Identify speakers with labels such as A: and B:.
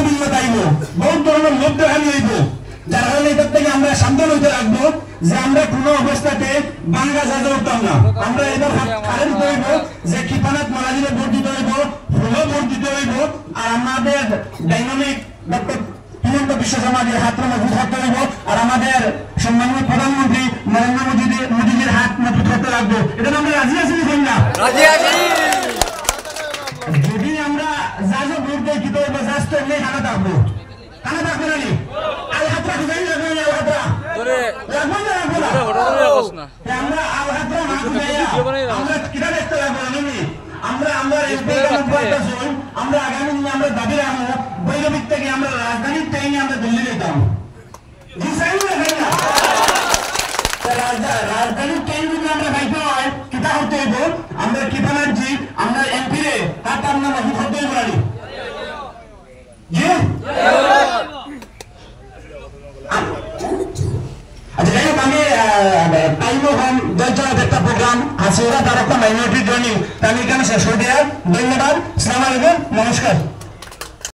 A: ভিন্নতা আইব, বহুত ধরনের লোক দেখানি হইব। যার কারণে এটার থেকে আমরা সাবধান হইতে রাখবো যে আমরা কোনো অবস্থাতে বাংলা যাতে উঠতাম না। আমরা এবার কারেন্ট হইব যে কৃপানাথ মালাজিরে ভোট দিতে হইব, ফুলও ভোট দিতে হইব। আর আমাদের ডাইনামিক ডক্টর হিমন্ত বিশ্ব শর্মাজির হাতটা মজবুত করতে হইব। আর আমাদের সম্মানীয় প্রধানমন্ত্রী নরেন্দ্র মোদীজির হাত মজবুত করতে লাগবো। এটা আমরা রাজি আছি না? রাজি আছি। যদি আমরা যাজো ভোট দেই কি তো জাস্ট এমনি খানা থাকবো, খানা থাকবো না নি? আল হাতরা খুঁজাই লাগবে না, আল হাতরা লাগবে না, লাগবে না। আমরা আল হাতরা না খুঁজাইয়া আমরা কিনা দেখতে লাগবো না নি? আমরা আগামী দিনে আমরা দাবি রাখবো বৈরবিক থেকে আমরা রাজধানীর ট্রেনে আমরা দিল্লি যেতাম। রাজধানীর ট্রেন যদি আমরা খাইতে হয় কিতা করতে হইব? আমরা কৃপানাথজি আমরা এমপি রে হাত আমরা মজবুত করতে হইব না? জি আচ্ছা, যাই হোক আমি টাইম হোম দলচলার একটা প্রোগ্রাম আছে, ওরা তার একটা মাইনরিটি ট্রেনিং, আমি এখানে শেষ করে দেওয়ার। ধন্যবাদ, সালাম আলাইকুম, নমস্কার।